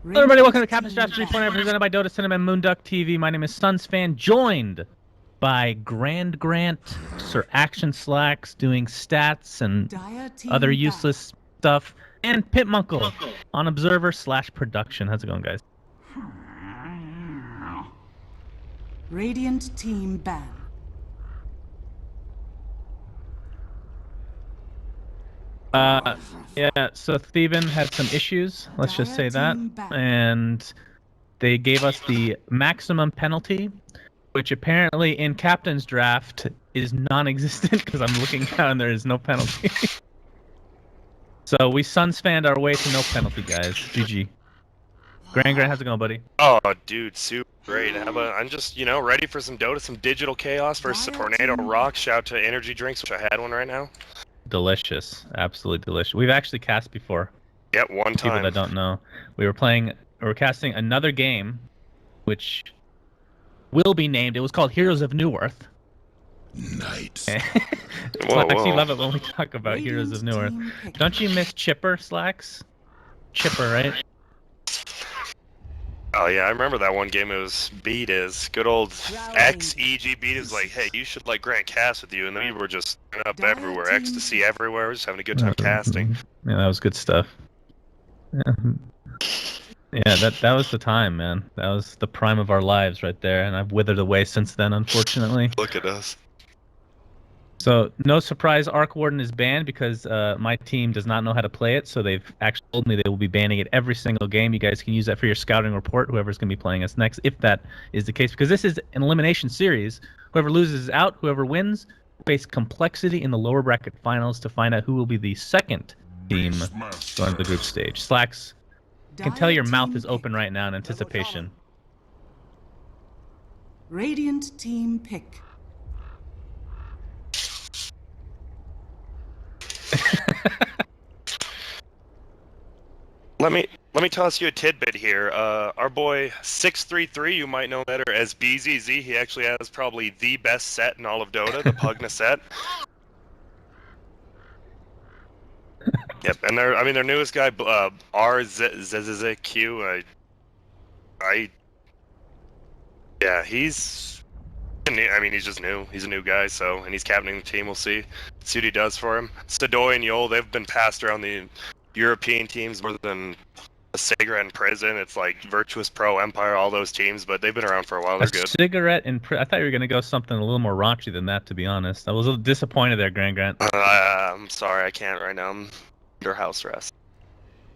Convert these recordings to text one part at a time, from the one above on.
Hello everybody, welcome to Captain's Draft 3.0 presented by Dota Cinema and Moonduck TV. My name is Sunsfan, joined by Grand Grant, Sir Action Slacks, doing stats and other useless stuff, and Pitmunkle on Observer/Production. How's it going, guys? Radiant team ban. Yeah, so Theban had some issues, let's just say that, and they gave us the maximum penalty, which apparently in Captain's Draft is non-existent because I'm looking down and there is no penalty. So we Sunsfanned our way to no penalty, guys. GG. Grand, how's it going, buddy? Oh, dude, super great. How about, I'm just, ready for some Dota, some digital chaos versus Tornado.RoX. Shout out to energy drinks, which I had one right now. Delicious, absolutely delicious. We've actually cast before. Yep, one time. People that don't know, we're casting another game, which will be named. It was called Heroes of Newerth. Nice. Slacks, you love it when we talk about Heroes of Newerth. Don't you miss Chipper, Slacks? Chipper, right? Oh yeah, I remember that one game. It was Beat is good old ex-EG Beat is like, hey, you should like Grant cast with you, and then we were just up everywhere, ecstasy everywhere, we're just having a good time casting. Yeah, that was good stuff. Yeah, that was the time, man. That was the prime of our lives right there, and I've withered away since then, unfortunately. Look at us. So, no surprise, Arc Warden is banned because my team does not know how to play it, so they've actually told me they will be banning it every single game. You guys can use that for your scouting report, whoever's going to be playing us next, if that is the case. Because this is an elimination series. Whoever loses is out, whoever wins face complexity in the lower bracket finals to find out who will be the second team going to the group stage. Slacks, I can tell your mouth is open right now in anticipation. Radiant team pick. Let me toss you a tidbit here. Our boy 633, you might know better as BZZ. He actually has probably the best set in all of Dota, the Pugna set. Yep, and their newest guy, RZZQ. Yeah, he's just new. He's a new guy, and he's captaining the team. We'll see what he does for him. Sadoy and Yol, they've been passed around the European teams more than a Cigarette and Prison. It's like Virtuous Pro, Empire, all those teams, but they've been around for a while. They're good. Cigarette and I thought you were going to go something a little more raunchy than that, to be honest. I was a little disappointed there, Grand Grant. I'm sorry, I can't right now. I'm under house arrest.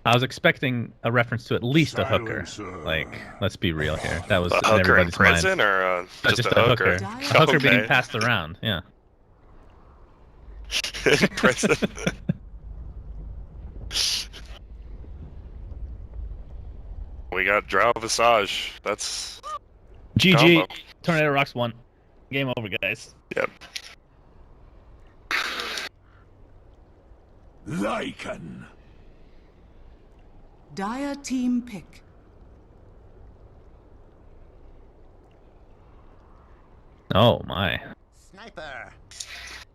I was expecting a reference to at least a hooker. Like, let's be real here. That was a in hooker in everybody's prison, mind. Or just a hooker. A hooker being passed around, yeah. In prison. We got Drow Visage. That's GG. combo. Tornado.RoX won. Game over, guys. Yep. Lycan. Dire team pick. Oh my. Sniper.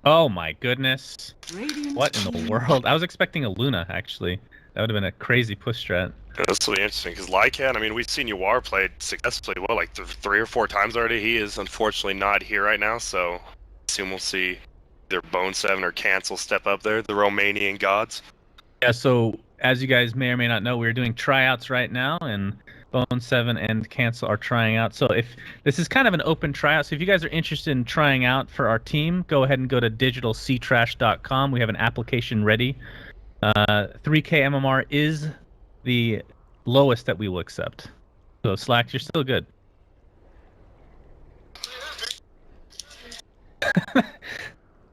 Oh my goodness. Radiant What in the world? I was expecting a Luna, actually. That would have been a crazy push strat. That's really interesting because Lycan, we've seen Yuar played successfully, like 3 or 4 times already. He is unfortunately not here right now, so I assume we'll see either Bone7 or Cancel step up there, the Romanian gods. Yeah, so as you guys may or may not know, we're doing tryouts right now, and Bone7 and Cancel are trying out. So if this is kind of an open tryout, so if you guys are interested in trying out for our team, go ahead and go to digitalctrash.com. We have an application ready. 3K MMR is the lowest that we will accept. So Slacks, you're still good.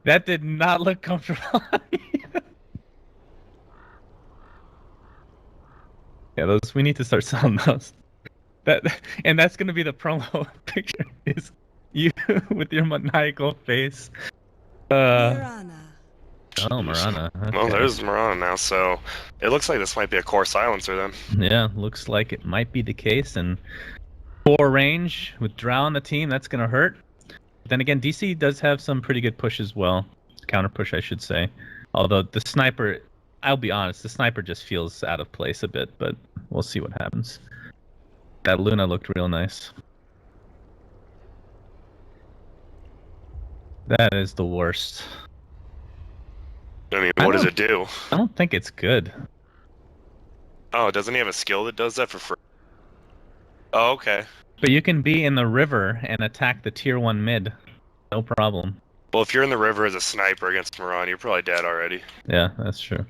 That did not look comfortable. Yeah, those, we need to start selling those. And that's gonna be the promo picture, is you with your maniacal face. Mirana. Oh, Mirana. Okay. Well, there's Mirana now, so it looks like this might be a core silencer then. Yeah, looks like it might be the case. And 4 range with Drow on the team, that's gonna hurt. But then again, DC does have some pretty good push as well. Counter push, I should say. Although the sniper, I'll be honest, the sniper just feels out of place a bit, but we'll see what happens. That Luna looked real nice. That is the worst. I mean, what does it do? I don't think it's good. Oh, doesn't he have a skill that does that for free? Oh, okay. But you can be in the river and attack the tier 1 mid. No problem. Well, if you're in the river as a sniper against Moran, you're probably dead already. Yeah, that's true.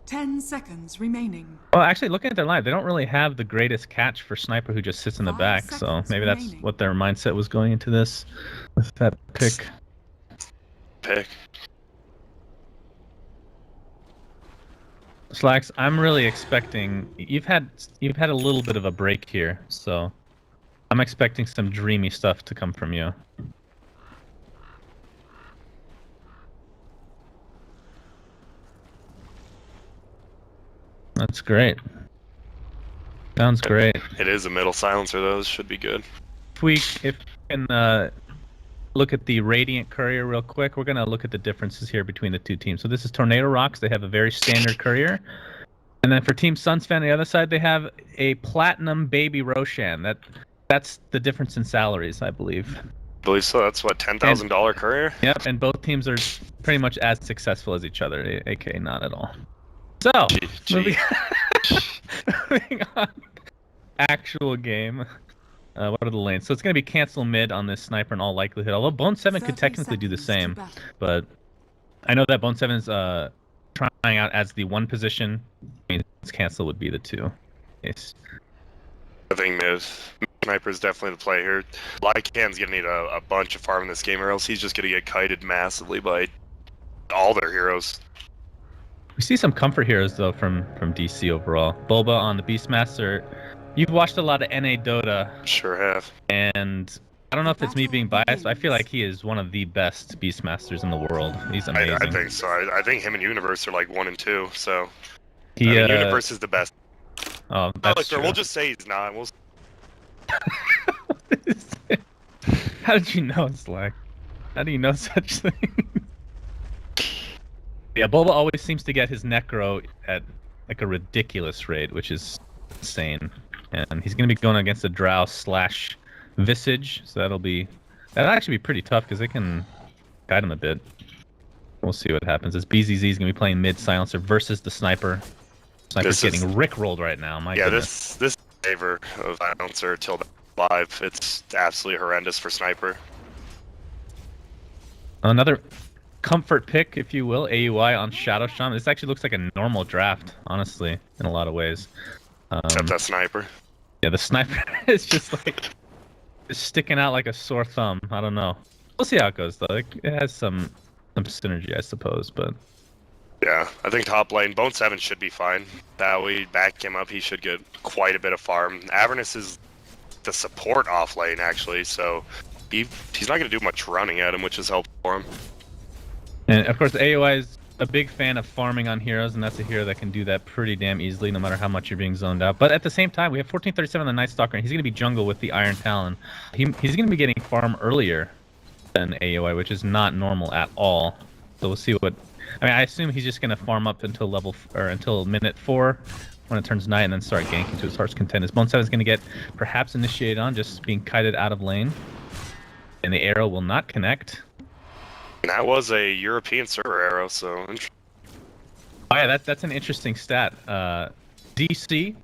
10 seconds remaining. Well, actually, looking at their line, they don't really have the greatest catch for sniper who just sits in the 5 back. So seconds maybe that's remaining. what their mindset was going into this with that pick. Slacks, I'm really expecting you've had a little bit of a break here, so I'm expecting some dreamy stuff to come from you. That's great. Sounds great. It is a middle silencer, though. This should be good. If we can look at the Radiant Courier real quick, we're going to look at the differences here between the two teams. So this is Tornado.RoX. They have a very standard Courier. And then for Team Sunsfan on the other side, they have a Platinum Baby Roshan. That's the difference in salaries, I believe. I believe so. That's what, $10,000 courier? Yep, and both teams are pretty much as successful as each other, aka not at all. So, moving on. Actual game. What are the lanes? So it's going to be cancel mid on this sniper in all likelihood. Although Bone7 could technically do the same, but I know that Bone7's trying out as the 1 position. I mean, cancel would be the 2. Yes. I think sniper's definitely the play here. Lycan's going to need a bunch of farm in this game, or else he's just going to get kited massively by all their heroes. We see some comfort heroes though from DC overall. Boba on the Beastmaster. You've watched a lot of NA Dota. Sure have. And I don't know if it's me being biased, but I feel like he is one of the best Beastmasters in the world. He's amazing. I think so. I think him and Universe are like 1 and 2. So he, Universe is the best. Oh, that's true. We'll just say he's not. How did you know, Slack? How do you know such things? Yeah, Boba always seems to get his Necro at like a ridiculous rate, which is insane. And he's going to be going against a Drow / Visage, so that'll actually be pretty tough because they can guide him a bit. We'll see what happens. As BZZ is going to be playing mid silencer versus the sniper. Sniper's getting rickrolled right now. My goodness. This favor of silencer till live, it's absolutely horrendous for sniper. Another comfort pick, if you will, AUI on Shadow Shaman. This actually looks like a normal draft, honestly, in a lot of ways. Except that sniper. Yeah, the sniper is just like sticking out like a sore thumb. I don't know. We'll see how it goes though. It has some synergy, I suppose, but yeah, I think top lane Bone7 should be fine. That we back him up, he should get quite a bit of farm. Avernus is the support off lane actually, so he's not going to do much running at him, which is helpful for him. And of course, AOI is a big fan of farming on heroes, and that's a hero that can do that pretty damn easily, no matter how much you're being zoned out. But at the same time, we have 1437 on the Night Stalker, and he's going to be jungle with the Iron Talon. He's going to be getting farm earlier than AOI, which is not normal at all. So we'll see what. I mean, I assume he's just going to farm up until until minute 4 when it turns night, and then start ganking to his heart's content. His Bone7 is going to get perhaps initiated on, just being kited out of lane, and the arrow will not connect. And that was a European server arrow, so. Oh yeah, that's an interesting stat. DC,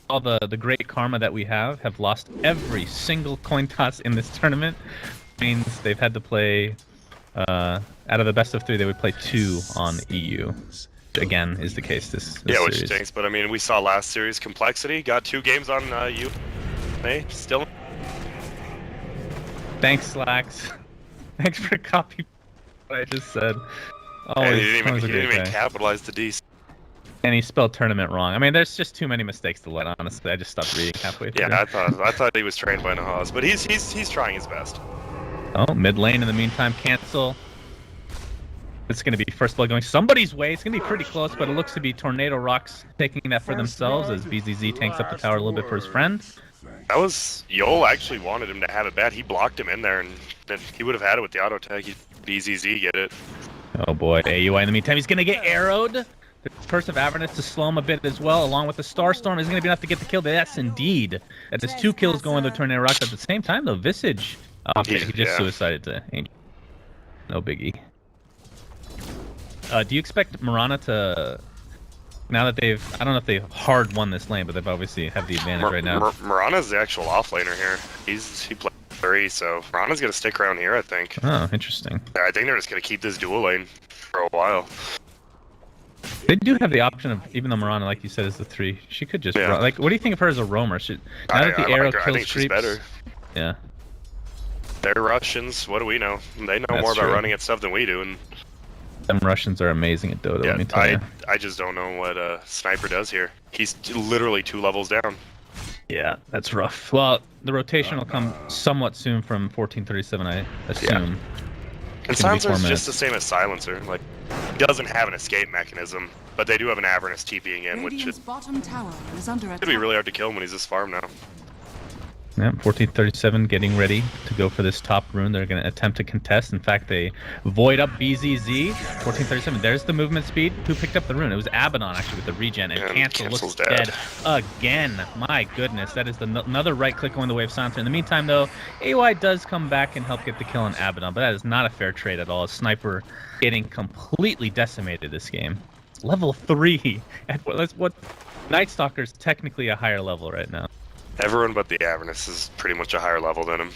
all the great karma that we have lost every single coin toss in this tournament. Means they've had to play, out of the best of 3, they would play 2 on EU. Again, is the case this yeah, which series. stinks. But I mean, we saw last series Complexity got 2 games on EU. Hey, still. Thanks, Slacks. Thanks for copying what I just said. Always, he didn't even capitalize the D. And he spelled tournament wrong. I mean, there's just too many mistakes to let. Honestly, I just stopped reading halfway through. Yeah, I thought he was trained by Nahaz, but he's trying his best. Oh, mid lane in the meantime, cancel. It's going to be first blood going somebody's way. It's going to be pretty close, but it looks to be Tornado.RoX taking that for themselves as BZZ tanks up the tower a little bit for his friend. That was Yol actually wanted him to have it bad. He blocked him in there, and then he would have had it with the auto tag. BZZ get it. Oh boy, AUI in the meantime, he's going to get arrowed. The Curse of Avernus to slow him a bit as well, along with the Starstorm is going to be enough to get the kill. Yes, indeed. That is 2 kills going to Tornado.RoX. At the same time, though, Visage. Okay, he just suicided to Angel. No biggie. Do you expect Mirana to... Now that they've... I don't know if they've hard won this lane, but they've obviously have the advantage right now. Mirana's the actual offlaner here. He played 3, so Mirana's going to stick around here, I think. Oh, interesting. I think they're just going to keep this dual lane for a while. They do have the option of, even though Mirana, like you said, is the 3, she could just run. Like, what do you think of her as a roamer? Now that the arrow kills I think she's better. Yeah. They're Russians. What do we know? They know more about running at stuff than we do. And them Russians are amazing at Dota, let me tell you. I just don't know what Sniper does here. He's literally 2 levels down. Yeah, that's rough. Well, the rotation will come somewhat soon from 1437, I assume. Yeah. And Silencer's just the same as Silencer. Like, he doesn't have an escape mechanism, but they do have an Avernus TPing in, which should be really hard to kill him when he's this farm now. Yeah, 1437 getting ready to go for this top rune. They're going to attempt to contest. In fact, they void up BZZ. 1437, there's the movement speed. Who picked up the rune? It was Abaddon, actually, with the regen. And Cancel looks dead again. My goodness, that is another right click going the way of Silencer. In the meantime, though, AY does come back and help get the kill on Abaddon, but that is not a fair trade at all. Sniper getting completely decimated this game. Level 3. What Night Stalker's technically a higher level right now. Everyone but the Avernus is pretty much a higher level than him.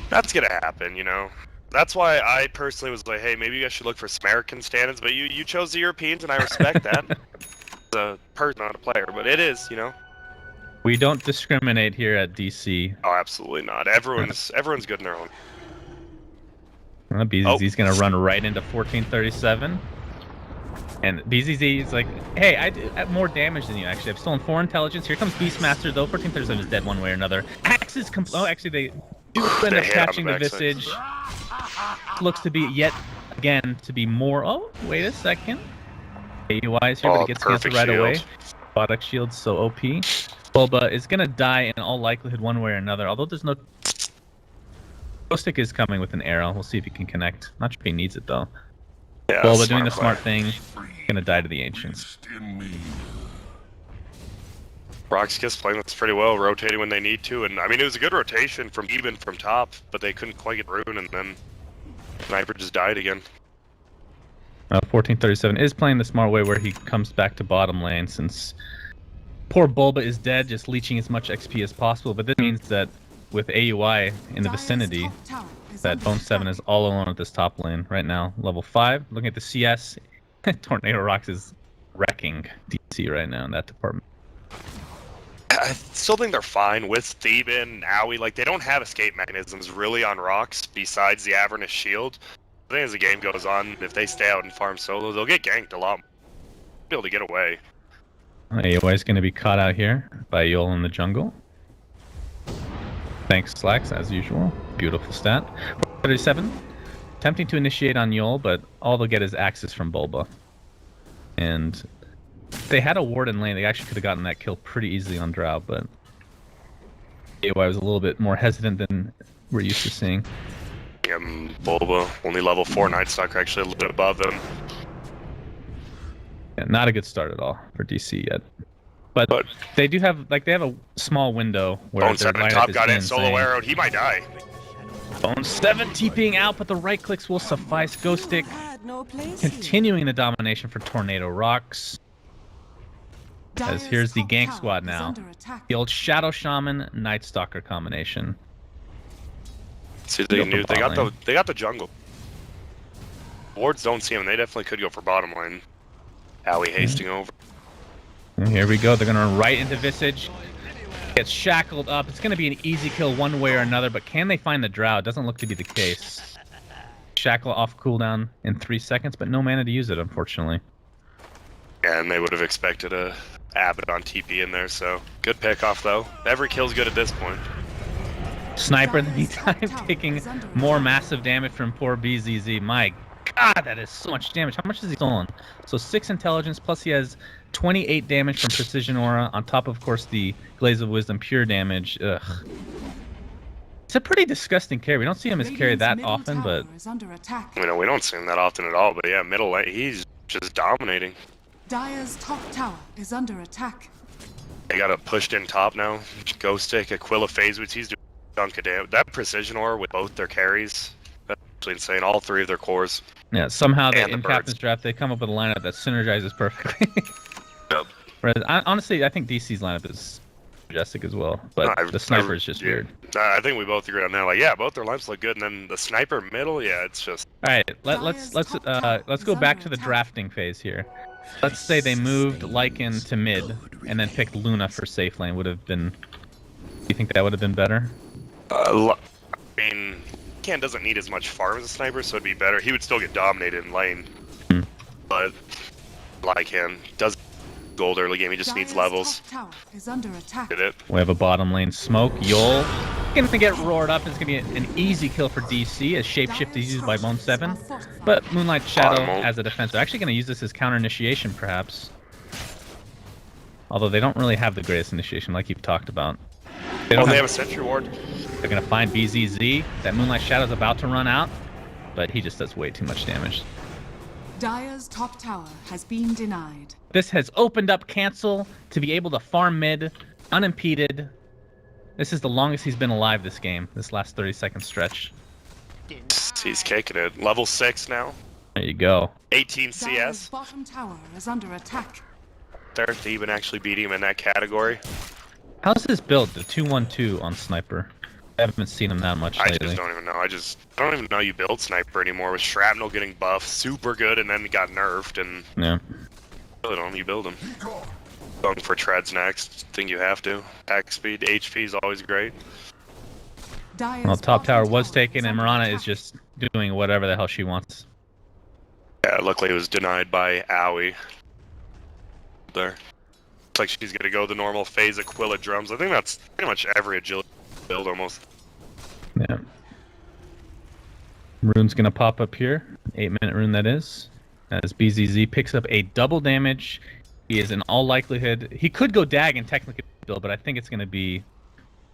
That's gonna happen, you know. That's why I personally was like, hey, maybe you guys should look for some American standards, but you chose the Europeans, and I respect that. As a person, not a player, but it is, you know. We don't discriminate here at DC. Oh, absolutely not. Everyone's good in their own. Well, BZZ's gonna run right into 1437. And BZZ is like, hey, I have more damage than you, actually. I've stolen 4 intelligence. Here comes Beastmaster, though. 1437 is dead one way or another. Axes oh, actually, they do end up catching the Visage. Looks to be, yet again, to be more... Oh, wait a second. AUI is here, but it gets canceled right away. Product shield's so OP. Bulba is going to die in all likelihood one way or another, although there's no... Stick is coming with an arrow. We'll see if he can connect. Not sure if he needs it, though. Yeah, Bulba doing the smart thing. Gonna die to the Ancients. Roxkiss playing this pretty well, rotating when they need to, and I mean it was a good rotation from even from top, but they couldn't quite get rune, and then Sniper just died again. 1437 is playing the smart way where he comes back to bottom lane since poor Bulba is dead, just leeching as much XP as possible, but this means that with AUI in the vicinity, that Bone7 is all alone at this top lane right now. Level 5. Looking at the CS, Tornado.RoX is wrecking DC right now in that department. I still think they're fine with Theban, Aoi. Like, they don't have escape mechanisms really on RoX besides the Avernus shield. I think as the game goes on, if they stay out and farm solo, they'll get ganked a lot. Be able to get away. AOI is going to be caught out here by Yol in the jungle. Thanks, Slacks, as usual. Beautiful stat. 37. Attempting to initiate on Yol, but all they'll get is axes from Bulba. And if they had a ward in lane, they actually could have gotten that kill pretty easily on Drow, but AOI was a little bit more hesitant than we're used to seeing. Yeah, Bulba, only level 4 Night Stalker, actually a little bit above them. Yeah, not a good start at all for DC yet. But they do have, like, they have a small window where their top got in, solo arrowed, he might die. Bone7 TPing out, but the right clicks will suffice. Ghost Stick continuing the domination for Tornado.RoX. As here's the gank squad now. The old Shadow Shaman Night Stalker combination. See, they got the jungle. Wards don't see him, they definitely could go for bottom lane. Aoi hasting over. And here we go, they're gonna run right into Visage. Gets shackled up. It's gonna be an easy kill one way or another, but can they find the Drow? It doesn't look to be the case. Shackle off cooldown in 3 seconds, but no mana to use it, unfortunately. Yeah, and they would have expected a Abaddon TP in there, so good pick off though. Every kill's good at this point. Sniper in the meantime taking more massive damage from poor BZZ. My god, that is so much damage. How much has he stolen? So 6 intelligence, plus he has 28 damage from Precision Aura, on top of course the Glaze of Wisdom pure damage. Ugh. It's a pretty disgusting carry. We don't see him as carry that often, but... We don't see him that often at all, but yeah, middle lane, he's just dominating. Dire's top tower is under attack. They got a pushed in top now. Ghost Stick, Aquila Phase, which he's doing chunk of damage. That precision ore with both their carries, that's actually insane. All 3 of their cores. Yeah, somehow And in the Captain's birds. Draft they come up with a lineup that synergizes perfectly. Yep. Whereas, honestly, I think DC's lineup is majestic as well, but the sniper is just weird. I think we both agree on that. Like, yeah, both their lineups look good, and then the sniper middle, yeah, it's just. All right, let's go back to the drafting phase here. Let's say they moved Lycan to mid and then picked Luna for safe lane. Would have been. Do you think that would have been better? I mean, Ken doesn't need as much farm as a sniper, so it'd be better. He would still get dominated in lane, but Lycan does gold early game. He just needs levels. Top tower is under attack. Did it? We have a bottom lane smoke. Yol gonna get roared up. It's gonna be an easy kill for DC as shapeshift is used by Bone7. But Moonlight Shadow as a defense. They're actually gonna use this as counter initiation, perhaps. Although they don't really have the greatest initiation, like you've talked about. They have a sentry ward. They're gonna find BZZ. That Moonlight Shadow's about to run out, but he just does way too much damage. Dire's top tower has been denied. This has opened up Cancel to be able to farm mid unimpeded. This is the longest he's been alive this game, this last 30-second stretch. He's kicking it. Level 6 now. There you go. 18 Dire's CS. bottom tower is under attack. They're even actually beating him in that category. How's this build, the 2-1-2 on Sniper? I haven't seen him that much I lately. just don't even know. I don't even know you build Sniper anymore with Shrapnel getting buffed, super good, and then he got nerfed, and Yeah. really don't you build him. Going for treads next. Think you have to. Attack speed, HP is always great. Dire's Well, top tower bottom was tower taken, is and under Mirana attack. is just doing whatever the hell she wants. Yeah, luckily it was denied by Owie. There. Looks like she's gonna go the normal phase Aquila drums. I think that's pretty much every agility build almost. Yeah. Rune's gonna pop up here. 8-minute rune that is. As BZZ picks up a double damage. He is in all likelihood. He could go Dag and technically build, but I think it's gonna be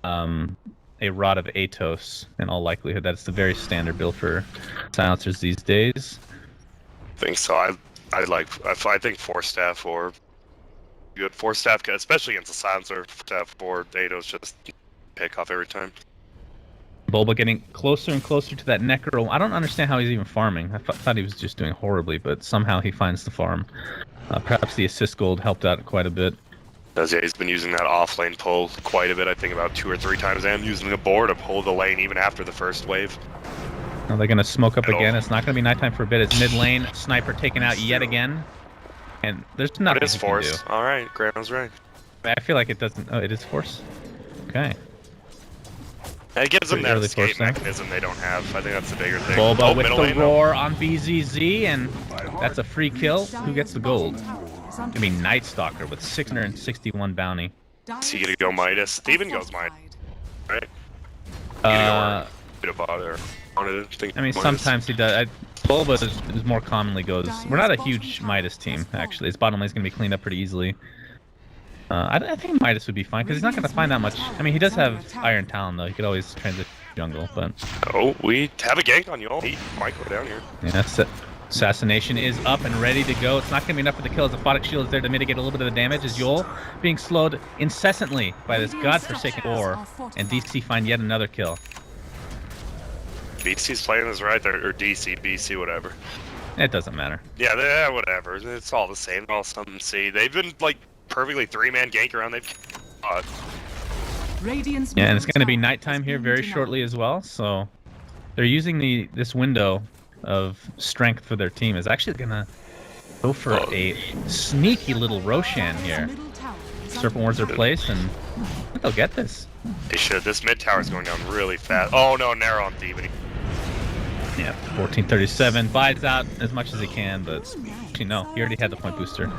a Rod of Atos in all likelihood. That's the very standard build for silencers these days. I think so. I think Force Staff or good Force Staff, especially against a silencer. Staff or Atos just pick off every time. Bulba getting closer and closer to that Necro. I don't understand how he's even farming. I thought he was just doing horribly, but somehow he finds the farm. Perhaps the assist gold helped out quite a bit. Yeah, he's been using that off-lane pull quite a bit, I think about 2 or 3 times, and using the board to pull the lane even after the first wave. Now they're going to smoke up again. It's not going to be nighttime for a bit. It's mid lane. Sniper taken out yet again. And there's nothing It is he can Force. do. Alright, Grant was right. I feel like it doesn't... Oh, it is Force? Okay. It gives them Pretty that early escape Force, though. mechanism they don't have. I think that's the bigger thing. Bulba with middle the lane, though. roar on BZZ, and that's a free kill. Who gets the gold? I mean, Night Stalker with 661 bounty. So you gonna go Midas? Steven goes Midas, right? I mean, sometimes he does. Bulba is more commonly goes. We're not a huge Midas team, actually. His bottom lane is going to be cleaned up pretty easily. I think Midas would be fine, because he's not going to find that much. I mean, he does have Iron Talon, though. He could always transition jungle, but... Oh, we have a gank on you all. Michael down here. Yeah, that's it. Assassination is up and ready to go. It's not going to be enough for the kill, as the Aphotic Shield is there to mitigate a little bit of the damage, as Yol being slowed incessantly by this godforsaken war, and DC find yet another kill. BC's playing this right there, or DC, BC, whatever. It doesn't matter. Yeah, whatever. It's all the same. All something. See, they've been like perfectly 3-man gank around. Yeah, and it's going to be nighttime here very shortly as well, so they're using this window of strength for their team is actually going to go for a sneaky little Roshan here. Serpent Wards are placed, and I think they'll get this. They should. This mid tower is going down really fast. Oh no, narrow on Thieving. Yeah, 1437 buys out as much as he can, but actually no, he already had the point booster.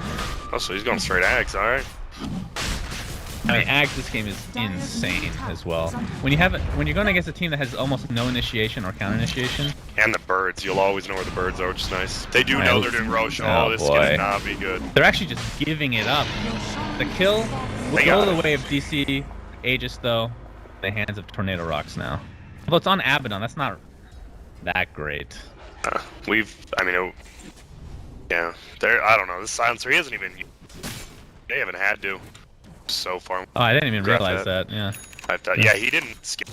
Oh, so he's going straight Ags. All right. I mean, Ags this game is insane as well. When you're going against a team that has almost no initiation or counter initiation, And the birds, you'll always know where the birds are, which is nice. They do know they're doing Roshan. Oh, Oh, this boy. cannot be good. they're actually just giving it up. The kill will They go got the it. way of DC Aegis, though. The hands of Tornado.RoX now. Although it's on Abaddon, that's not that great. I mean, Yeah, I don't know. This silencer, he hasn't even. They haven't had to so far. Oh, I didn't even Grab realize that. Yeah. I thought, yeah, he didn't skip.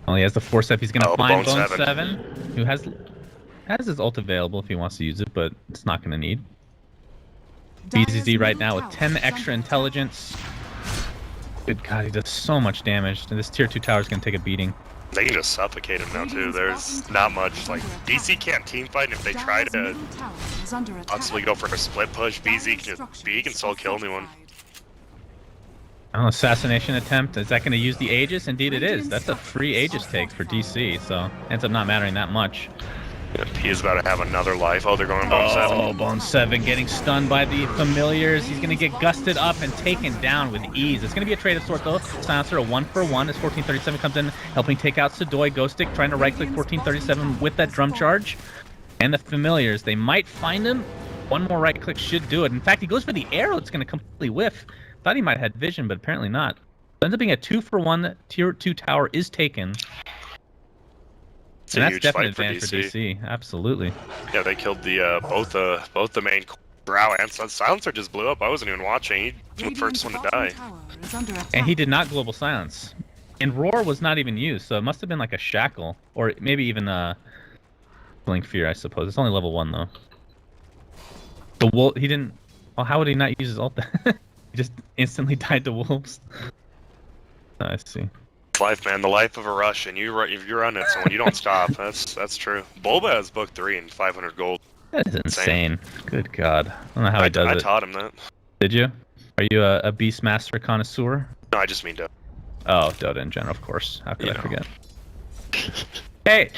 Well, he has the 4-step. He's gonna find Bone Bone 7. 7, who has his ult available if he wants to use it, but it's not gonna need. BZZ right now with 10 extra intelligence. Good God, he does so much damage. And this tier 2 tower is gonna take a beating. They can just suffocate him now too. There's not much like DC can't team fight, and if they try to possibly go for a split push, he can still kill anyone. Oh, assassination attempt. Is that going to use the Aegis? Indeed it is. That's a free Aegis take for DC, so ends up not mattering that much. He is about to have another life. Oh, they're going Bone 7. Oh, Bone 7 getting stunned by the familiars. He's going to get gusted up and taken down with ease. It's going to be a trade of sort though. Silencer a 1-for-1 as 1437 comes in, helping take out Sedoy. Ghostic trying to right-click 1437 with that drum charge. And the familiars, they might find him. One more right-click should do it. In fact, he goes for the arrow. It's going to completely whiff. Thought he might have had vision, but apparently not. It ends up being a 2-for-1. Tier 2 tower is taken. It's and a that's huge definitely fight advantage for DC. Absolutely. Yeah, they killed the both the main Drow and Silencer just blew up. I wasn't even watching. He was the first one to die. And he did not global silence. And Roar was not even used, so it must have been like a shackle, or maybe even Blink Fear, I suppose. It's only level 1 though. The wolf, he didn't. Well, how would he not use his ult? He just instantly died to wolves. I see. Life, man, the life of a rush, and if you run it, so when you don't stop, that's true. Bulba has book 3 and 500 gold. That is insane. Good God, I don't know how he does it. I taught him that. Did you? Are you a Beastmaster connoisseur? No, I just mean Dota. Oh, Dota in general, of course. How could I forget? Hey,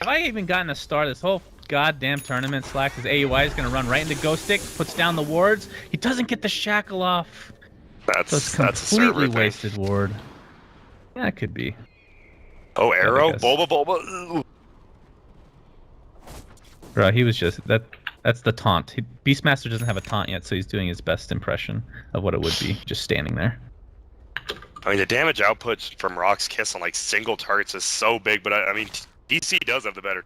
have I even gotten a star this whole goddamn tournament? Slack, his AUI is going to run right into Ghostic, puts down the wards. He doesn't get the shackle off. That's a a completely wasted ward. Yeah, it could be. Oh, arrow, Bulba. Bro, he was just that's the taunt. Beastmaster doesn't have a taunt yet, so he's doing his best impression of what it would be, just standing there. I mean, the damage output from RoX Kiss on like single targets is so big, but I mean, DC does have the better.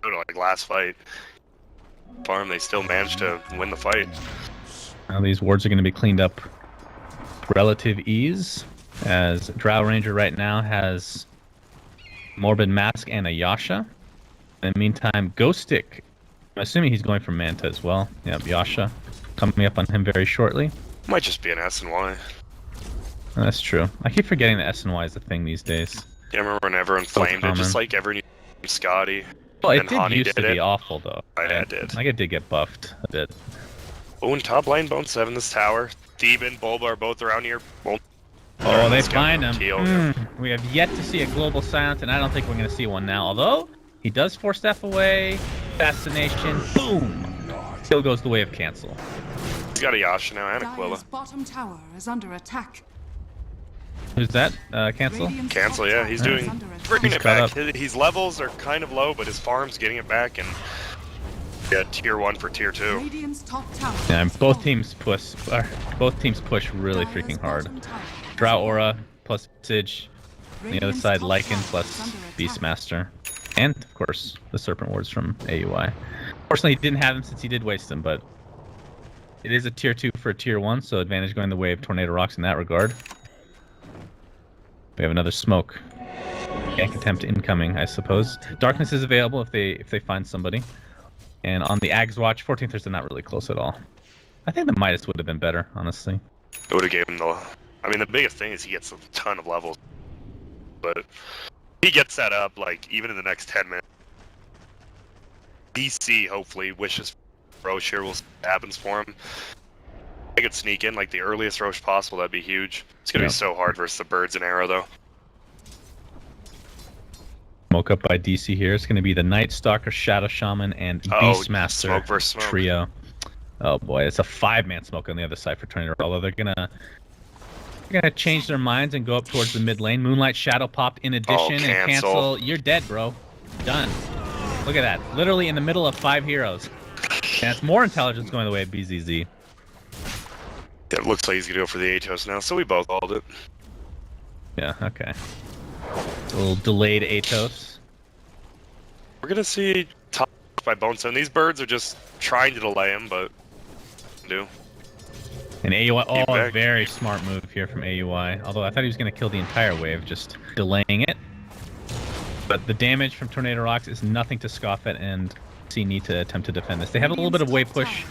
Like last fight, farm, they still managed to win the fight. Now these wards are going to be cleaned up relative ease, as Drow Ranger right now has Morbid Mask and a Yasha. In the meantime, Ghostic, I'm assuming he's going for Manta as well. Yep, Yasha coming up on him very shortly. Might just be an S and Y. That's true. I keep forgetting that S and Y is a thing these days. Yeah, I remember when everyone flamed it, just like every Scotty. Well, it did used to be awful though. Yeah, it did. Like it did get buffed a bit. Oh, and top lane, Bone 7, this tower. Thieben, Bulba are both around here. Oh, they find him. We have yet to see a global silence, and I don't think we're going to see one now. Although, he does 4-step away. Fascination. Boom. Still goes the way of cancel. He's got a Yasha now and Aquila. Bottom tower is under attack. Who's that? Cancel? Cancel, yeah. He's bringing it back. His levels are kind of low, but his farm's getting it back, and yeah, tier 1 for tier 2. Yeah, both teams push really freaking hard. Drow Aura plus Sage. On the other side, Lycan plus Beastmaster. And, of course, the Serpent Wards from AUI. Fortunately, he didn't have them since he did waste them, but it is a tier 2 for a tier 1, so advantage going the way of Tornado.RoX in that regard. We have another smoke. Gank attempt incoming, I suppose. Darkness is available if they find somebody. And on the Ags watch, 14th is not really close at all. I think the Midas would have been better, honestly. It would have given him the... I mean, the biggest thing is he gets a ton of levels. But he gets that up, like, even in the next 10 minutes. DC, hopefully, wishes Roche here will see what happens for him. I could sneak in, like, the earliest Roche possible, that'd be huge. It's gonna be so hard versus the Birds and Arrow, though. Smoke up by DC here. It's going to be the Night Stalker, Shadow Shaman, and Beastmaster smoke versus smoke. Trio. Oh boy, it's a 5-man smoke on the other side for Tornado. Although they're gonna change their minds and go up towards the mid lane. Moonlight Shadow popped in addition and cancel. You're dead, bro. Done. Look at that. Literally in the middle of 5 heroes. And it's more intelligence going the way of BZZ. It looks like he's gonna go for the Atos now, so we both called it. Yeah. Okay. A little delayed Atos. We're gonna see top by bo3. These birds are just trying to delay him, but do. And AUI, Keep oh, a back. very smart move here from AUI. Although I thought he was going to kill the entire wave, just delaying it. But the damage from Tornado.RoX is nothing to scoff at, and DC need to attempt to defend this. They have a little bit of wave push,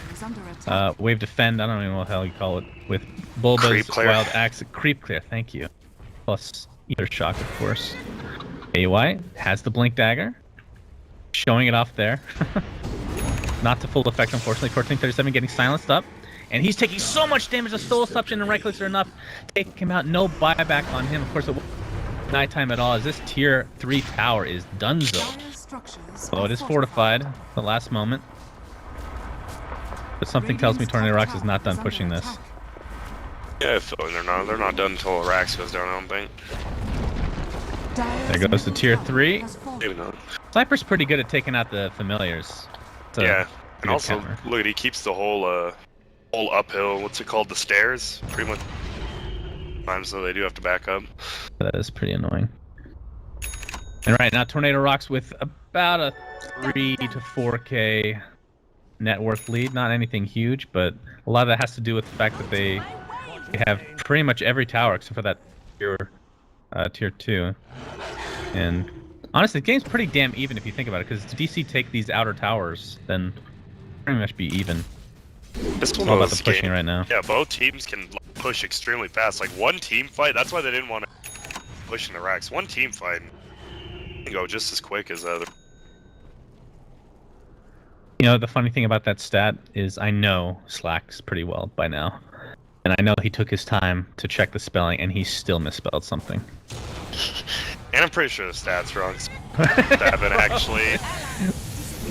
wave defend, I don't even know what the hell you call it, with Bulba's Creep clear. Wild Axe. Creep clear, thank you. Plus Ether Shock, of course. AUI has the Blink Dagger, showing it off there. Not to full effect, unfortunately. 1437 getting silenced up. And he's taking so much damage, the soul suction and right clicks are enough to take him out. No buyback on him. Of course, it wasn't nighttime at all, as this tier 3 tower is donezo. Although it is fortified at the last moment. But something tells me Tornado.RoX is not done pushing this. Yeah, I feel like they're not done until Rax goes down, I don't think. There goes the tier 3. Maybe not. Sniper's pretty good at taking out the familiars. Yeah, and also, counter. look at, he keeps the whole uphill, what's it called, the stairs, pretty much. Times so they do have to back up. That is pretty annoying. And right now, Tornado.RoX with about a 3 to 4K net worth lead. Not anything huge, but a lot of that has to do with the fact that they have pretty much every tower except for that tier 2. And honestly, the game's pretty damn even if you think about it, because if DC take these outer towers, then pretty much be even. This It's one all about was the pushing right now. Yeah, both teams can push extremely fast. Like one team fight, that's why they didn't want to push in the racks. One team fight can go just as quick as the other. You know, the funny thing about that stat is I know Slacks pretty well by now. And I know he took his time to check the spelling, and he still misspelled something. And I'm pretty sure the stats wrong. Devin actually.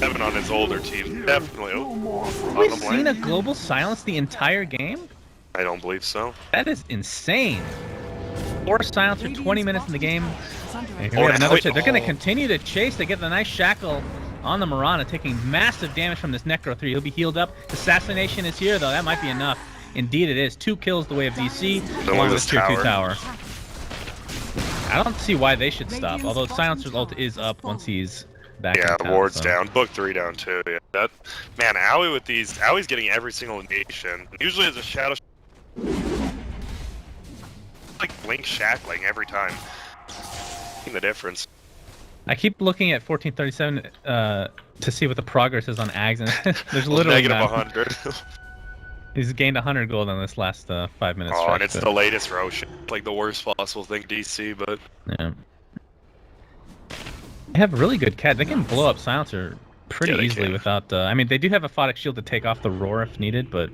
Devin on his older team. Definitely. We've seen a global silence the entire game? I don't believe so. That is insane. 4 silence for 20 minutes in the game. And here we Oh, have another now chase. They're going to continue to chase. They get the nice shackle on the Mirana, taking massive damage from this Necro 3. He'll be healed up. Assassination is here, though. That might be enough. Indeed it is. 2 kills the way of DC, along with tier 2 tower. I don't see why they should stop, although Silencer's ult is up once he's back in Yeah, town, ward's so. down. Book 3 down too. Yeah, that man, Owie with these, Owie's getting every single negation. Usually as a shadow, like blink shackling every time. Seeing the difference. I keep looking at 1437 to see what the progress is on Ags, and there's literally negative not. 100. He's gained 100 gold on this last 5 minutes. Oh, stretch, and it's but- the latest Roche. Like the worst possible thing DC, but Yeah. They have really good cat. They can blow up Silencer pretty Yeah, they easily can. without. I mean, they do have a Photic Shield to take off the roar if needed, but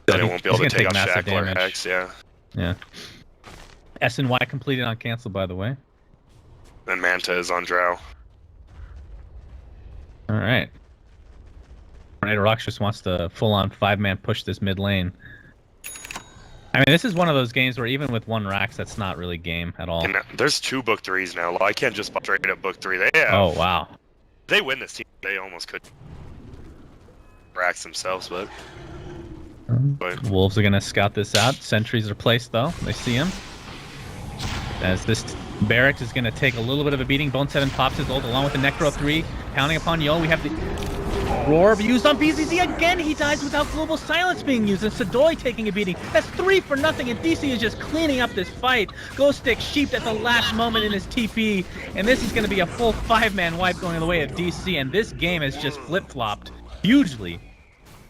then it won't be able to he's gonna take off massive Shackle or damage. Hex, yeah. Yeah. S and Y completed on cancel, by the way. And Manta is on Drow. All right. Tornado.RoX just wants to full-on 5-man push this mid lane. I mean, this is one of those games where even with 1 Rax, that's not really game at all. And there's 2 book 3s now. I can't just straight up book 3. They have, Oh, wow. they win this team. They almost could Rax themselves, but Wolves are going to scout this out. Sentries are placed, though. They see him. As this Barracks is going to take a little bit of a beating. Bone7 pops his ult along with the Necro 3. Pounding upon Yo. We have the Roar used on BZZ again. He dies without Global Silence being used. And Sadoy taking a beating. That's 3 for nothing. And DC is just cleaning up this fight. Ghost Stick sheeped at the last moment in his TP. And this is going to be a full 5-man wipe going the way of DC. And this game has just flip-flopped hugely.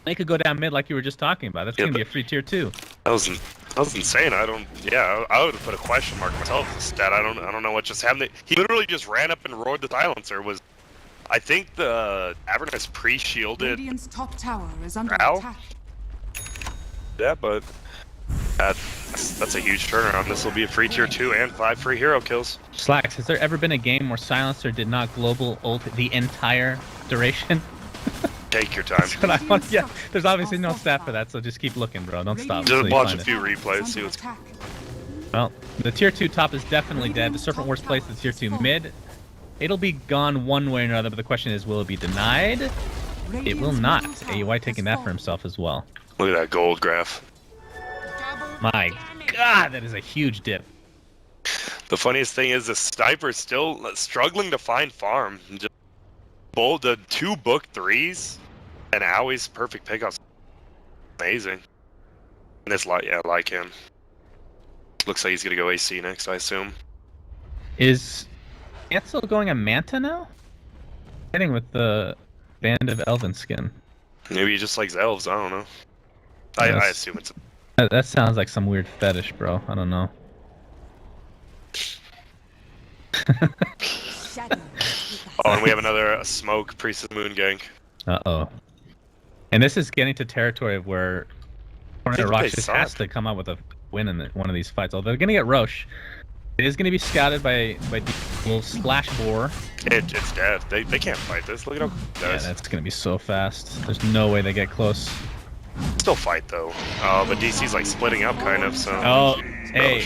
They could go down mid like you were just talking about. That's Yeah, going to be a free tier 2. that was insane. I would have put a question mark myself instead. I don't know what just happened. He literally just ran up and roared the silencer. I think the Avernus pre-shielded. Radiant's top tower is under Ow. attack. Yeah, but that's a huge turnaround. This will be a free tier 2 and 5 free hero kills. Slacks, has there ever been a game where Silencer did not global ult the entire duration? Take your time. But I want, yeah, there's obviously no stat for that, so just keep looking, bro. Don't stop. Just until you watch find a it. few replays, see what's. Attack. Well, the tier 2 top is definitely dead. The Serpent Wars place the tier 2 mid. It'll be gone one way or another, but the question is, will it be denied? It will not. AUI taking that for himself as well. Look at that gold graph. My God, that is a huge dip. The funniest thing is the sniper's still struggling to find farm. Just the 2 book 3s and Owie's perfect pickups. Amazing. And this yeah, I like him. Looks like he's gonna go AC next, I assume. Is Ansel going a Manta now? Hitting with the Band of Elven skin. Maybe he just likes elves, I don't know. I assume it's That sounds like some weird fetish, bro. I don't know. Oh, and we have another smoke Priest of the Moon gank. Uh-oh. And this is getting to territory of where Tornado.RoX just has to come out with a win in one of these fights. Although they're going to get Roche. It is going to be scouted by little Splash Boar. It's dead. They can't fight this. Look at how Yeah, that's going to be so fast. There's no way they get close. Still fight, though. But DC's like splitting up, kind of, so... Oh, hey.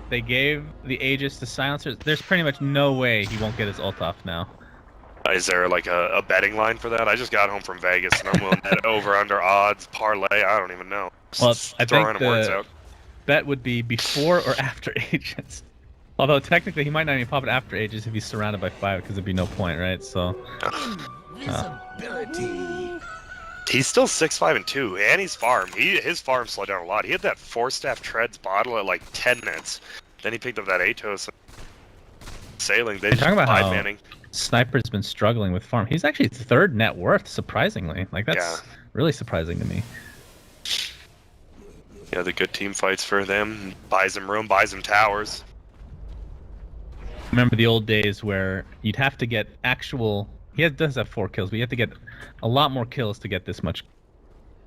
They gave the Aegis to Silencers. There's pretty much no way he won't get his ult off now. Is there like a betting line for that? I just got home from Vegas and I'm willing to bet over under odds, parlay, I don't even know. Well, I think random words out. Bet would be before or after Aegis. Although technically he might not even pop it after Aegis if he's surrounded by 5 because there'd be no point, right? So. Invisibility. He's still 6'5" and 2, and he's farm. His farm slowed down a lot. He had that 4-staff treads bottle at like 10 minutes. Then he picked up that Atos. Sailing. They just talking about how manning. Sniper's been struggling with farm. He's actually 3rd net worth, surprisingly. Like that's really surprising to me. Yeah, the good team fights for them. Buys him room, buys him towers. Remember the old days where you'd have to get actual. He does have 4 kills, but you have to get a lot more kills to get this much.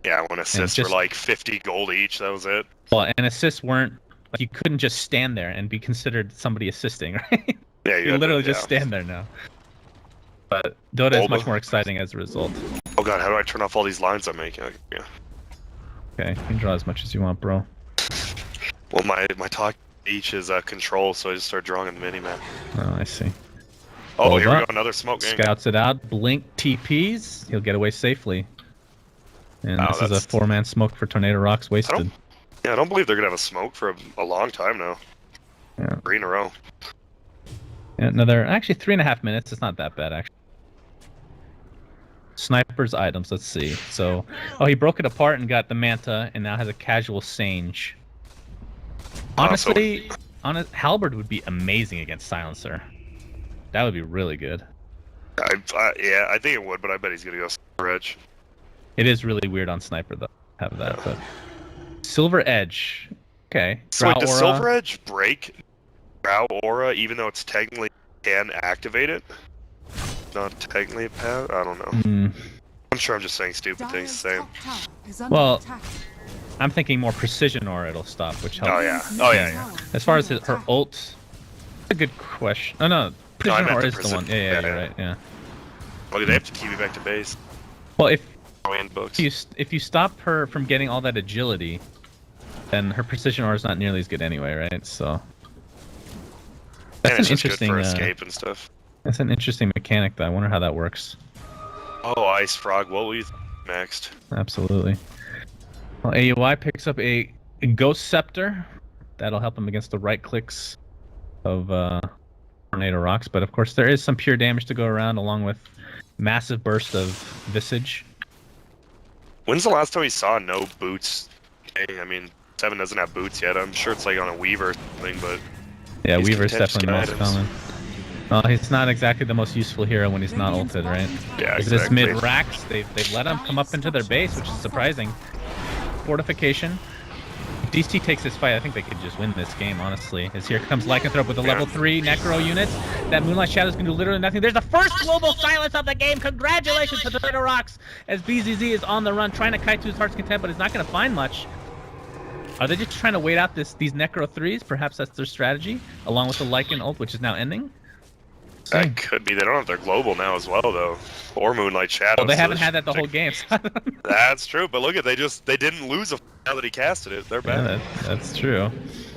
Yeah, when assists were like 50 gold each, that was it. Well, and assists weren't like you couldn't just stand there and be considered somebody assisting, right? Yeah, you literally just stand there now. But Dota is much more exciting as a result. Oh god, how do I turn off all these lines I'm making? Yeah. Okay, you can draw as much as you want, bro. Well, my talk each is control, so I just start drawing in the mini-map. Oh, I see. Oh, here we go, another smoke gang. Scouts it out, blink TPs, he'll get away safely. And this is a 4-man smoke for Tornado.RoX wasted. I don't believe they're going to have a smoke for a long time now. Yeah. 3 in a row. Yeah, another, actually 3.5 minutes, it's not that bad, actually. Sniper's items, let's see. So, he broke it apart and got the Manta, and now has a casual Sange. Honestly, Halberd would be amazing against Silencer. That would be really good. Yeah, I think it would, but I bet he's gonna go Silver Edge. It is really weird on Sniper though. Have that, but Silver Edge. Okay. So wait, does Silver Edge break Drow Aura even though it's technically can activate it? Not technically a path? I don't know. I'm sure I'm just saying stupid things to say. Well, I'm thinking more precision aura it'll stop, which helps. Oh yeah. As far as her ult, a good question. Oh no. Precision aura is the one. Yeah, you're right. Yeah. Well, they have to keep me back to base. Well, if you stop her from getting all that agility, then her precision aura is not nearly as good anyway, right? So that's an interesting good for escape and stuff. That's an interesting mechanic, though. I wonder how that works. Oh, Ice Frog. What will you next? Absolutely. Well, AUI picks up a Ghost Scepter. That'll help him against the right clicks of Tornado.RoX, but of course there is some pure damage to go around, along with massive burst of Visage. When's the last time we saw no boots? I mean, 7 doesn't have boots yet. I'm sure it's like on a Weaver or something, but... Yeah, Weaver's definitely the most common. Well, he's not exactly the most useful hero when he's not ulted, right? Yeah, exactly. This mid-racks, they've let him come up into their base, which is surprising. Fortification. If DC takes this fight, I think they could just win this game, honestly. As here comes Lycanthrope with a level 3 Necro unit. That Moonlight Shadow's gonna do literally nothing. There's the first global silence of the game! Congratulations to Tornado.RoX! As BZZ is on the run, trying to kite to his heart's content, but is not gonna find much. Are they just trying to wait out these Necro 3s? Perhaps that's their strategy, along with the Lycan ult, which is now ending? That could be. They don't have their global now as well, though. Or Moonlight Shadow. Well, they haven't had that the whole game. That's true, but look at they didn't lose now that he casted it. They're bad. Yeah, that's true.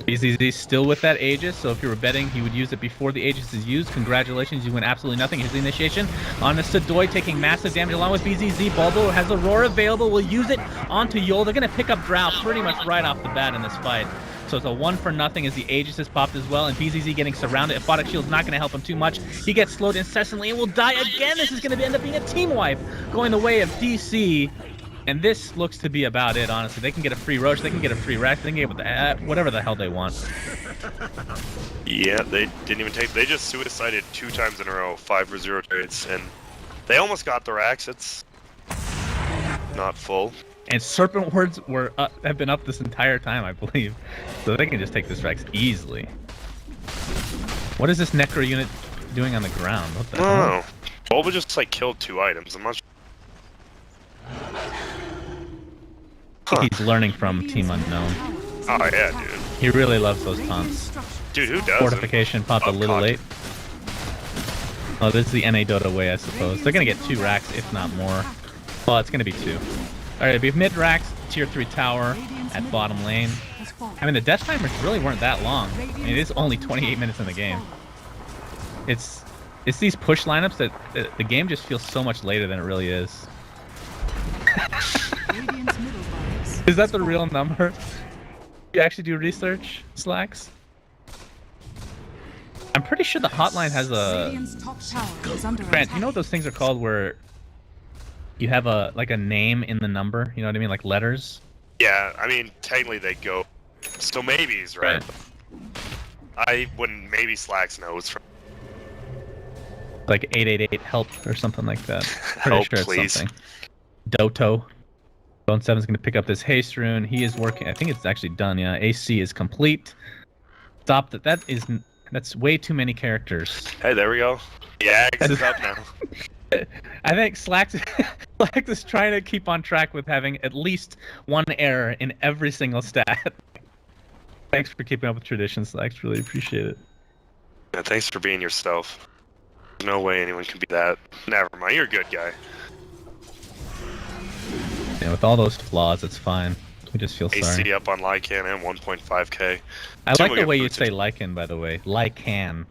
BZZ still with that Aegis, so if you were betting he would use it before the Aegis is used, congratulations, you win absolutely nothing. Here's the initiation on the Sadoy, taking massive damage along with BZZ. Bulbo has Aurora available, will use it onto Yol. They're going to pick up Drow pretty much right off the bat in this fight. So so it's a 1-for-0 as the Aegis is popped as well, and BZZ getting surrounded. Aquatic Shield's not going to help him too much. He gets slowed incessantly and will die again. This is going to end up being a team wipe, going the way of DC. And this looks to be about it, honestly. They can get a free Roche, they can get a free Rex, they can get whatever the hell they want. Yeah, they didn't even take. They just suicided 2 times in a row, 5-for-0 trades, and they almost got the racks. It's not full. And Serpent Words have been up this entire time, I believe. So they can just take this Rex easily. What is this Necro unit doing on the ground? What the hell? Bulba just like killed 2 items. I'm not sure. I think he's learning from Team Unknown. Oh yeah, dude. He really loves those taunts. Dude, who doesn't? Fortification popped a little late. Oh, this is the NA Dota way, I suppose. They're gonna get 2 racks, if not more. Well, it's gonna be 2. Alright, we have mid racks, tier 3 tower at bottom lane. I mean, the death timers really weren't that long. I mean, it is only 28 minutes in the game. It's these push lineups that the game just feels so much later than it really is. Is that the real number? You actually do research, Slacks? I'm pretty sure the hotline has a... Grant, you know what those things are called where you have a name in the number? You know what I mean? Like letters? Yeah, I mean, technically they go... So maybe he's right. I wouldn't... Maybe Slacks knows from... Like 888 help or something like that. Pretty Help, sure it's please. something. Doto. Bone 7's going to pick up this haste rune. He is working. I think it's actually done. Yeah, AC is complete. Stop that. That's way too many characters. Hey, there we go. Yeah, it's up now. I think Slacks is trying to keep on track with having at least 1 error in every single stat. Thanks for keeping up with tradition, Slacks. Really appreciate it. Yeah, thanks for being yourself. There's no way anyone can be that. Never mind. You're a good guy. Yeah, with all those flaws, it's fine. We just feel sorry. AC up on Lycan and 1.5k. I like the way you say Lycan, by the way. Lycan.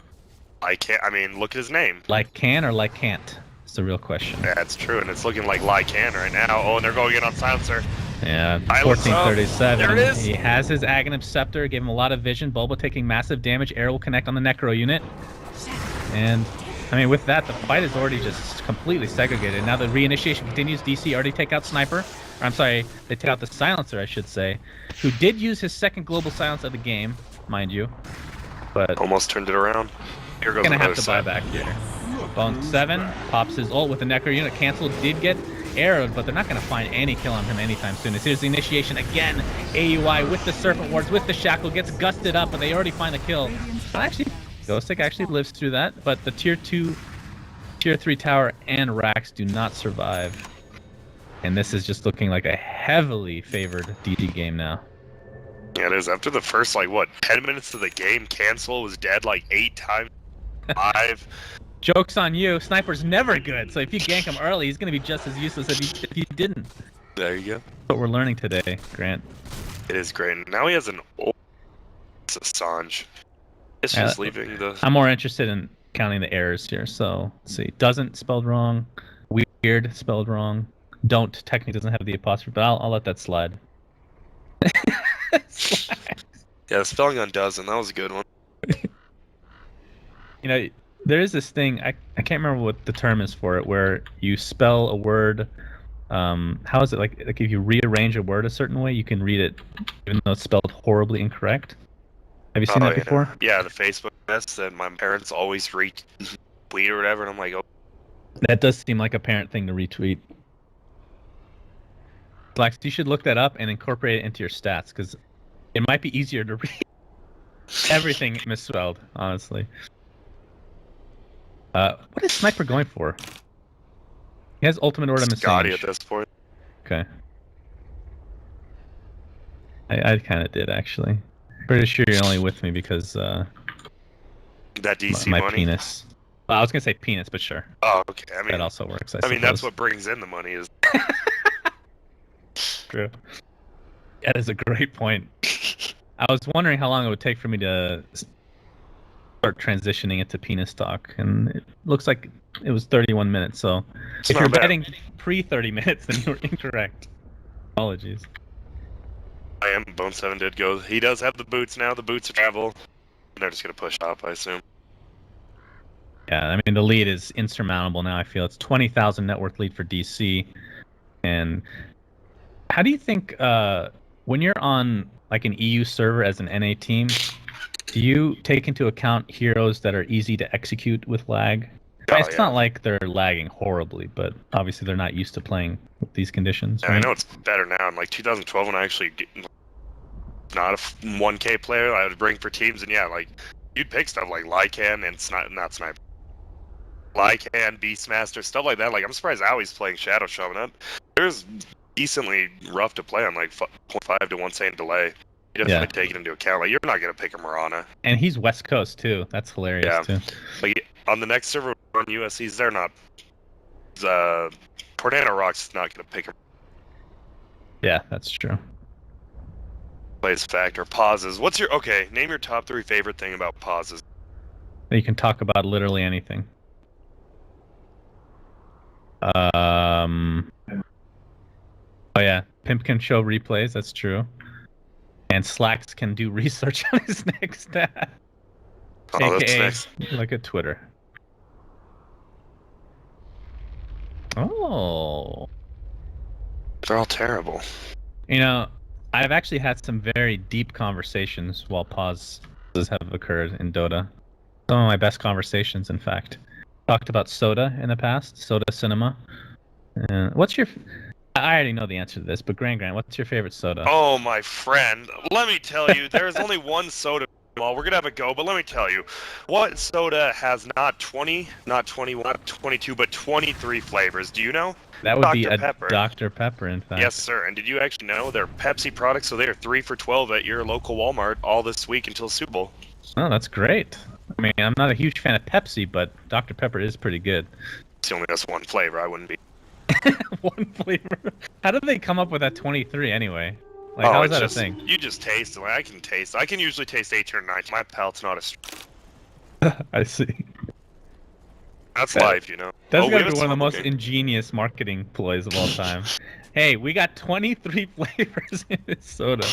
Lycan. I mean, look at his name. Lycan or Lycant? It's the real question. Yeah, it's true, and it's looking like Lycan right now. Oh, and they're going in on Silencer. Yeah, Silence 1437. There it is. He has his Aghanim Scepter, gave him a lot of vision. Bulba taking massive damage. Air will connect on the Necro unit. And, I mean, with that, the fight is already just completely segregated. Now the reinitiation continues. DC already take out Sniper. Or, I'm sorry, they take out the Silencer, I should say, who did use his second global silence of the game, mind you. But almost turned it around. Here goes gonna have to side. buy back here. Bone 7 pops his ult with the Necro unit. Cancelled, did get arrowed, but they're not going to find any kill on him anytime soon. As here's the initiation again. AUI with the Serpent Wards, with the Shackle, gets gusted up, but they already find the kill. But actually, Ghostic actually lives through that, but the tier 2, tier 3 tower and racks do not survive. And this is just looking like a heavily favored DD game now. Yeah, it is. After the first, 10 minutes of the game, Cancel was dead 8 times. 5. Joke's on you. Sniper's never good, so if you gank him early, he's going to be just as useless if you didn't. There you go. That's what we're learning today, Grant. It is great. Now he has an old Assange. It's just leaving the... I'm more interested in counting the errors here, so let's see. Doesn't spelled wrong. Weird spelled wrong. Don't technically doesn't have the apostrophe, but I'll let that slide. Yeah, the spelling on doesn't. That was a good one. You know, there is this thing, I can't remember what the term is for it, where you spell a word, how is it, like if you rearrange a word a certain way, you can read it even though it's spelled horribly incorrect? Have you seen that before? Yeah, the Facebook mess that my parents always retweet or whatever, and I'm like, oh. That does seem like a parent thing to retweet. Flax, you should look that up and incorporate it into your stats, because it might be easier to read. Everything misspelled, honestly. What is Sniper going for? He has ultimate order Scotty at this point. Okay. I kind of did, actually. Pretty sure you're only with me because that DC my money? Penis. Well, I was gonna say penis, but sure. Oh, okay. I mean, that also works. I mean, that's what brings in the money is. True. That is a great point. I was wondering how long it would take for me to start transitioning it to penis talk, and it looks like it was 31 minutes. So if you're betting pre 30 minutes, then you were incorrect. Apologies. I am. Bone7 did go. He does have the boots now. The boots of travel. They're just gonna push up, I assume. Yeah, I mean the lead is insurmountable now. I feel it's 20,000 network lead for DC. And how do you think when you're on like an EU server as an NA team, do you take into account heroes that are easy to execute with lag? Oh, It's not like they're lagging horribly, but obviously they're not used to playing with these conditions. Yeah, Right? I know it's better now. In like 2012, when I actually not a 1K player, I would bring for teams, and yeah, like you'd pick stuff like Lycan and not Sniper. Lycan, Beastmaster, stuff like that. Like I'm surprised Owie's playing Shadow Shaman. There's decently rough to play on like 0.5 to 1 second delay. You definitely take it into account. Like you're not gonna pick a Mirana. And he's West Coast too. That's hilarious too. Like on the next server on USC's, they're not. Tornado.RoX is not gonna pick him. Yeah, that's true. Plays factor pauses. What's your name your top 3 favorite thing about pauses? You can talk about literally anything. Oh yeah, Pimp can show replays. That's true. And Slacks can do research on his next stat. Oh, AKA, that's next. look at Twitter. Oh. They're all terrible. You know, I've actually had some very deep conversations while pauses have occurred in Dota. Some of my best conversations, in fact. Talked about Soda in the past, Soda Cinema. What's your... I already know the answer to this, but Grant, what's your favorite soda? Oh, my friend. Let me tell you, there's only one soda. Well, we're going to have a go, but let me tell you. What soda has not 20, not 21, not 22, but 23 flavors? Do you know? That would be a Pepper. Dr. Pepper, in fact. Yes, sir. And did you actually know they're Pepsi products? So they are 3 for $12 at your local Walmart all this week until Super Bowl. Oh, that's great. I mean, I'm not a huge fan of Pepsi, but Dr. Pepper is pretty good. It's only just one flavor. I wouldn't be. One flavor. How did they come up with that 23 anyway? Like, how is that a thing? You just taste it. Like, I can taste. I can usually taste 18 or 19. My palate's not as. I see. That's life, you know. That's gotta be one of the most ingenious marketing ploys of all time. Hey, we got 23 flavors in this soda.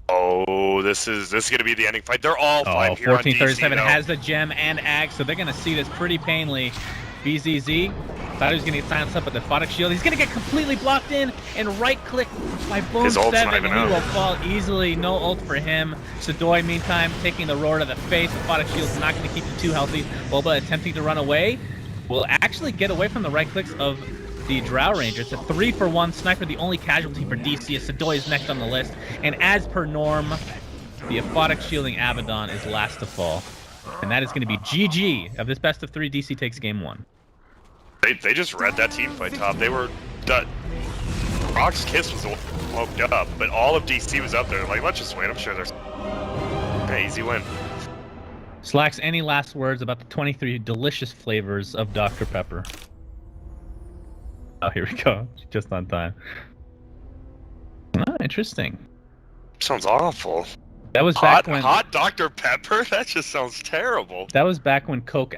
Oh, this is gonna be the ending fight. They're all fine here 1437 on DC, has the gem and ag, so they're gonna see this pretty painfully. BZZ thought he was gonna get silenced up with the Photic Shield. He's gonna get completely blocked in and right click by Bone7. He will fall easily. No ult for him. Sadoy, meantime, taking the roar to the face. The Photic Shield's not gonna keep him too healthy. Boba attempting to run away. Will actually get away from the right clicks of the Drow Ranger. It's a 3-for-1 sniper. The only casualty for DC is Sadoy is next on the list. And as per norm, the aphotic shielding Abaddon is last to fall. And that is going to be GG of this best of 3. DC takes game 1. They just read that team fight top. They were RoX Kiss was woke up, but all of DC was up there. Like, let's just win. I'm sure there's an easy win. Slacks, any last words about the 23 delicious flavors of Dr. Pepper? Oh, here we go. Just on time. Oh, interesting. Sounds awful. That was back when hot Dr. Pepper. That just sounds terrible. That was back when Coke